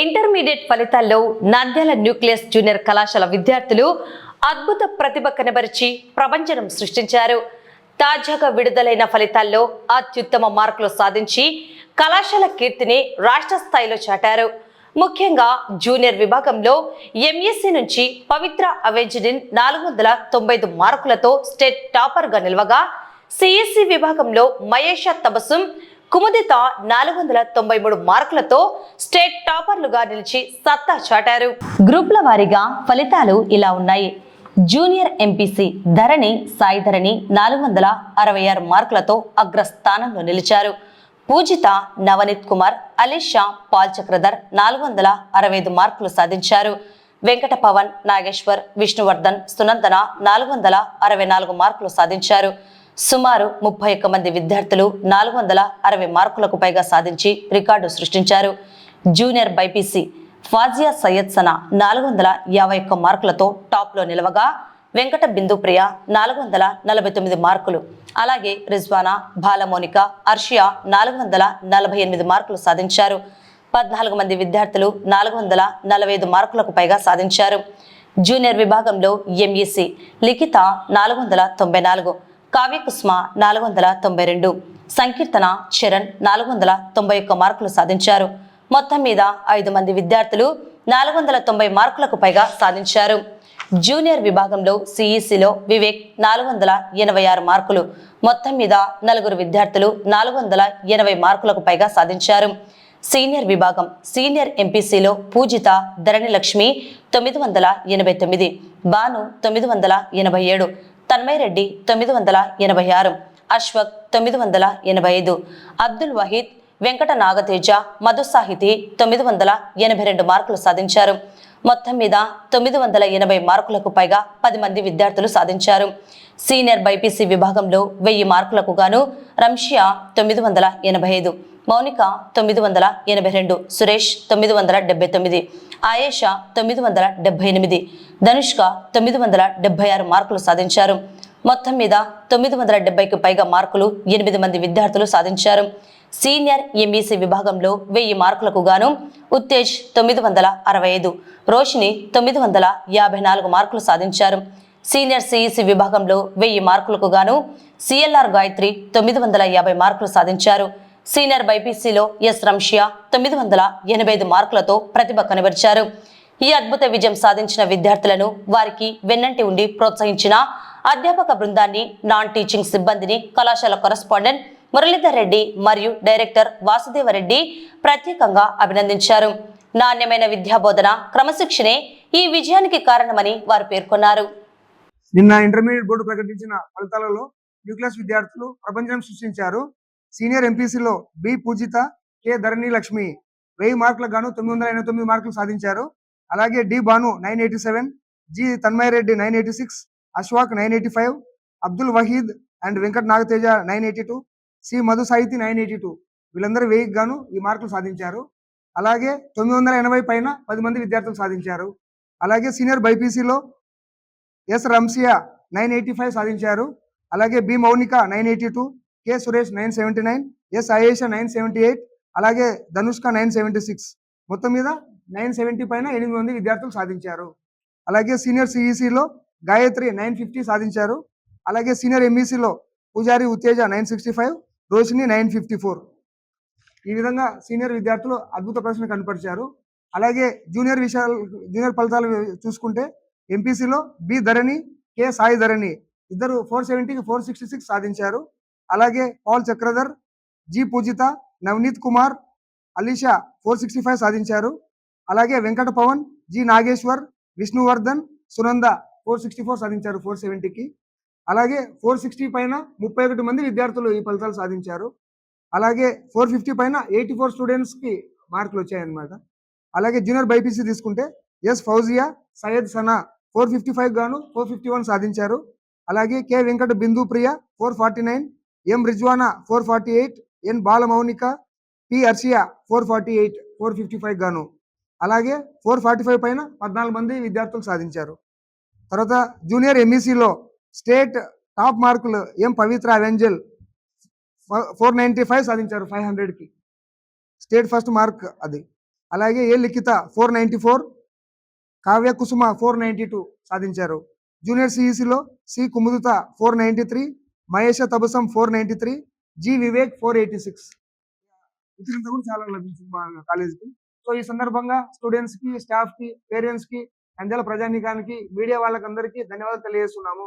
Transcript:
Intermediate ఫలితాల్లో Nandyal nucleus junior కళాశాల విద్యార్థులు అద్భుత ప్రతిభ కనబరిచి ప్రభంజనం సృష్టించారు. తాజాగా విడుదలైన ఫలితాల్లో అత్యుత్తమ మార్కులు సాధించి కళాశాల కీర్తిని రాష్ట్ర స్థాయిలో చాటారు. ముఖ్యంగా జూనియర్ విభాగంలో ఎంఎస్సీ నుంచి పవిత్ర అవెంజనిన్ 495 మార్కులతో స్టేట్ టాపర్ గా నిలవగా, సిఎస్సి విభాగంలో మయేష తబసుం కుముదిత 493 మార్కులతో స్టేట్ టాపర్లుగా నిలిచి సత్తా చాటారు. గ్రూప్ల వారీగా ఫలితాలు ఇలా ఉన్నాయి. జూనియర్ ఎంపీసీ ధరణి సాయి ధరణి 466 మార్కులతో అగ్రస్థానంలో నిలిచారు. పూజిత నవనీత్ కుమార్, అలీషా పాల్ చక్రధర్ 465 మార్కులు సాధించారు. వెంకట పవన్, నాగేశ్వర్, విష్ణువర్ధన్, సునందన 464 మార్కులు సాధించారు. సుమారు 31 మంది విద్యార్థులు 460 మార్కులకు పైగా సాధించి రికార్డు సృష్టించారు. జూనియర్ బైపీసీ ఫాజియా సయ్యద్ సనా 451 మార్కులతో టాప్లో నిలవగా, వెంకట బిందుప్రియ 449 మార్కులు, అలాగే రిజ్వానా, బాలమోనిక, అర్షియా 448 మార్కులు సాధించారు. 14 మంది విద్యార్థులు 445 మార్కులకు పైగా సాధించారు. జూనియర్ విభాగంలో ఎంఈసి లిఖిత 494, కావ్యకుస్మ 492, సంకీర్తన చరణ్ 491 మార్కులు సాధించారు. మొత్తం మీద 5 మంది విద్యార్థులు 490 మార్కులకు పైగా సాధించారు. జూనియర్ విభాగంలో సిఈసిలో వివేక్ 486 మార్కులు, మొత్తం మీద 4 విద్యార్థులు 480 మార్కులకు పైగా సాధించారు. సీనియర్ విభాగం సీనియర్ ఎంపీసీలో పూజిత ధరణి లక్ష్మి 989, బాను 987, తన్మయ్ రెడ్డి 986, అశ్వక్ 985, అబ్దుల్ వహీద్, వెంకట నాగతేజ, మధు సాహితి 982 మార్కులు సాధించారు. మొత్తం మీద 980 మార్కులకు పైగా 10 మంది విద్యార్థులు సాధించారు. సీనియర్ బైపీసీ విభాగంలో 1000 మార్కులకు గాను రంషియా 985, మౌనిక 982, సురేష్ 979, ఆయేషా 978, ధనుష్క 976 మార్కులు సాధించారు. మొత్తం మీద 970కి పైగా మార్కులు 8 మంది విద్యార్థులు సాధించారు. సీనియర్ ఎంఈసీ విభాగంలో 1000 మార్కులకు గాను ఉత్తేజ్ 965, రోషిని 954 మార్కులు సాధించారు. సీనియర్ సిఈసి విభాగంలో 1000 మార్కులకు గాను సిఎల్ఆర్ గాయత్రి 950 మార్కులు సాధించారు. సీనియర్ బైపీసీలో ఎస్ రంషియా 985 మార్కులతో ప్రతిభ కనబరిచారు. ఈ అద్భుత విజయం సాధించిన విద్యార్థులను, వారికి వెన్నంటి ఉండి ప్రోత్సహించిన అధ్యాపక బృందాన్ని, నాన్ టీచింగ్ సిబ్బందిని, కళాశాల కరెస్పాండెంట్ మురళీధర్ రెడ్డి మరియు డైరెక్టర్ వాసుదేవరెడ్డి ప్రత్యేకంగా అభినందించారు. నాణ్యమైన విద్యాబోధన, క్రమశిక్షణే ఈ విజయానికి కారణమని వారు పేర్కొన్నారు. నిన్న ఇంటర్మీడియట్ బోర్డు ప్రకటించిన ఫలితాలలో న్యూక్లియస్ విద్యార్థులు ప్రభంజనం సృష్టించారు. సీనియర్ ఎంపీసీలో బి పూజిత, కె ధరణి లక్ష్మి 1000 మార్కులకు గాను 989 మార్కులు సాధించారు. అలాగే D Banu 987, G Tanmay Reddy 986, Ashwaq 985, Abdul Waheed and Venkata Nagateja 982, C Madhu Sahithi 982 వీళ్ళందరూ 1000కి గాను ఈ మార్కులు సాధించారు. అలాగే 980 పైన 10 మంది విద్యార్థులు సాధించారు. అలాగే సీనియర్ బైపీసీలో ఎస్ రంసియా 985 సాధించారు. అలాగే B Mounika 982, K Suresh 979, S Ayesha 978, అలాగే ధనుష్క 976, మొత్తం మీద 970 పైన 8 మంది విద్యార్థులు సాధించారు. అలాగే సీనియర్ సిఈసిలో గాయత్రి 950 సాధించారు. అలాగే సీనియర్ ఎంఈసిలో పూజారి ఉత్తేజ 965, రోషిని 954. ఈ విధంగా సీనియర్ విద్యార్థులు అద్భుత ప్రదర్శన కనపరిచారు. అలాగే జూనియర్ ఫలితాలు చూసుకుంటే ఎంపీసీలో బి ధరణి, కె సాయి ధరణి ఇద్దరు 470కి 466 సాధించారు. అలాగే పాల్ చక్రధర్, జి పూజిత, నవనీత్ కుమార్, అలీషా 465 సాధించారు. అలాగే వెంకట పవన్, జి నాగేశ్వర్, విష్ణువర్ధన్, సునంద 464 సాధించారు 470కి. అలాగే 460 పైన 31 మంది విద్యార్థులు ఈ ఫలితాలు సాధించారు. అలాగే 450 పైన 84 స్టూడెంట్స్కి మార్కులు వచ్చాయన్నమాట. అలాగే జూనియర్ బైపీసీ తీసుకుంటే ఎస్ ఫౌజియా సయ్యద్ సనా 455 గాను 451 సాధించారు. అలాగే కె వెంకట బిందుప్రియ 449, ఎం రిజ్వానా 448, ఎన్ బాలమౌనిక, పి అర్షియా 448, 455 గాను. అలాగే 445 పైన 14 మంది విద్యార్థులు సాధించారు. తర్వాత జూనియర్ ఎంఈసీలో స్టేట్ టాప్ మార్కులు ఎం పవిత్ర అవెంజల్ 495 సాధించారు 500కి. స్టేట్ ఫస్ట్ మార్క్ అది. అలాగే ఏ లిఖిత 494, కావ్య కుసుమ 492 సాధించారు. జూనియర్ సిఈసిలో సి కుముదిత 493, మహేష తబసం 493, జి వివేక్ 486. ఉత్తీర్ణత కూడా చాలా లభించింది మా కాలేజీకి. సో ఈ సందర్భంగా స్టూడెంట్స్ కి, స్టాఫ్ కి, పేరెంట్స్ కి, నంద్యాల ప్రజానీకానికి, మీడియా వాళ్ళకందరికీ ధన్యవాదాలు తెలియజేస్తున్నాము.